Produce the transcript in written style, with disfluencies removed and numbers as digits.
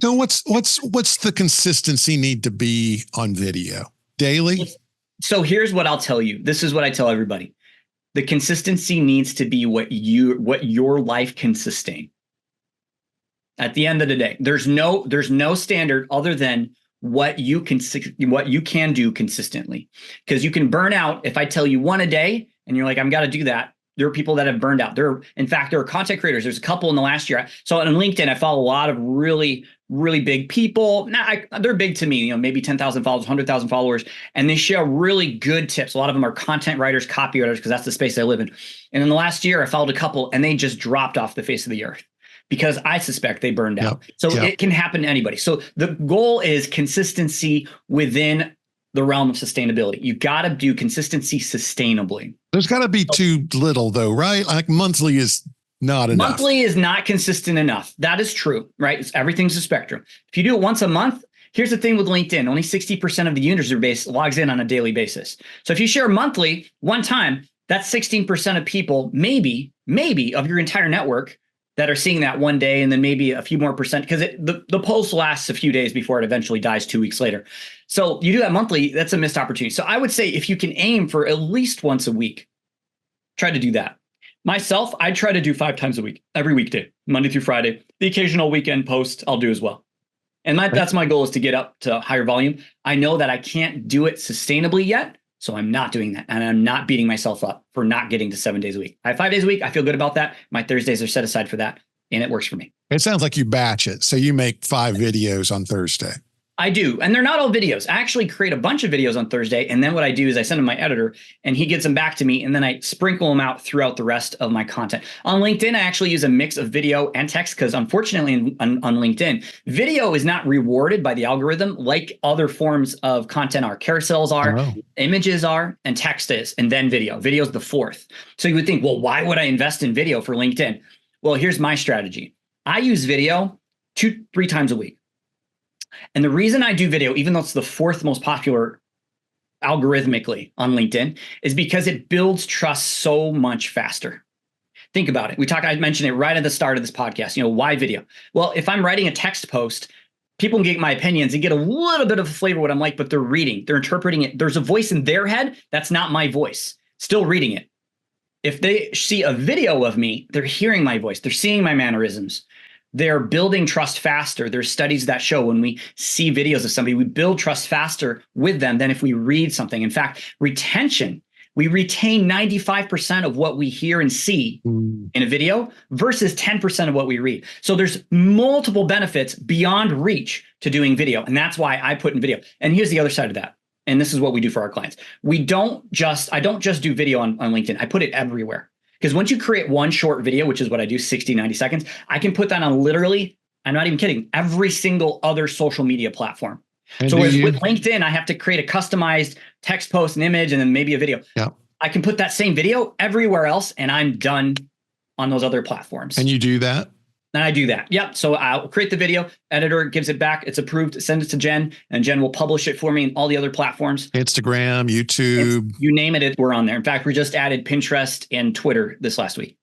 So what's the consistency need to be on video? Daily? So here's what I'll tell you. This is what I tell everybody. The consistency needs to be what your life can sustain. At the end of the day, there's no standard other than what you can do consistently. Because you can burn out if I tell you one a day and you're like, I've got to do that. There are people that have burned out. In fact, there are content creators. There's a couple in the last year. So on LinkedIn, I follow a lot of really, really big people. Now, they're big to me, maybe 10,000 followers, 100,000 followers, and they share really good tips. A lot of them are content writers, copywriters, because that's the space I live in. And in the last year, I followed a couple and they just dropped off the face of the earth because I suspect they burned out. It can happen to anybody. So the goal is consistency within the realm of sustainability. You got to do consistency sustainably. There's got to be too little though, right? Like monthly is not enough. Monthly is not consistent enough. That is true, right? Everything's a spectrum. If you do it once a month, here's the thing with LinkedIn, only 60% of the user base logs in on a daily basis. So if you share monthly one time, that's 16% of people, maybe of your entire network that are seeing that one day, and then maybe a few more percent, because the post lasts a few days before it eventually dies 2 weeks later. So you do that monthly, that's a missed opportunity. So I would say if you can aim for at least once a week, try to do that. Myself, I try to do 5 times a week, every weekday, Monday through Friday. The occasional weekend post I'll do as well. And that's my goal, is to get up to higher volume. I know that I can't do it sustainably yet, so I'm not doing that. And I'm not beating myself up for not getting to 7 days a week. I have 5 days a week. I feel good about that. My Thursdays are set aside for that, and it works for me. It sounds like you batch it. So you make 5 videos on Thursday. I do. And they're not all videos. I actually create a bunch of videos on Thursday. And then what I do is I send them to my editor and he gets them back to me. And then I sprinkle them out throughout the rest of my content. On LinkedIn, I actually use a mix of video and text because unfortunately on LinkedIn, video is not rewarded by the algorithm like other forms of content are. Carousels are, images are, and text is, and then video. Video is the fourth. So you would think, well, why would I invest in video for LinkedIn? Well, here's my strategy. I use video 2-3 times a week. And the reason I do video, even though it's the 4th most popular algorithmically on LinkedIn, is because it builds trust so much faster. Think about it. I mentioned it right at the start of this podcast. Why video? Well, if I'm writing a text post, people can get my opinions and get a little bit of a flavor of what I'm like, but they're reading, they're interpreting it. There's a voice in their head. That's not my voice. Still reading it. If they see a video of me, they're hearing my voice. They're seeing my mannerisms. They're building trust faster. There's studies that show when we see videos of somebody, we build trust faster with them than if we read something. In fact, retention, we retain 95% of what we hear and see in a video versus 10% of what we read. So there's multiple benefits beyond reach to doing video. And that's why I put in video. And here's the other side of that. And this is what we do for our clients. I don't just do video on LinkedIn. I put it everywhere. Because once you create one short video, which is what I do, 60, 90 seconds, I can put that on literally, I'm not even kidding, every single other social media platform. And so with LinkedIn, I have to create a customized text post, an image, and then maybe a video. Yeah. I can put that same video everywhere else, and I'm done on those other platforms. And you do that? And I do that. Yep. So I'll create the video, editor gives it back. It's approved, send it to Jen, and Jen will publish it for me in all the other platforms. Instagram, YouTube. You name it, we're on there. In fact, we just added Pinterest and Twitter this last week.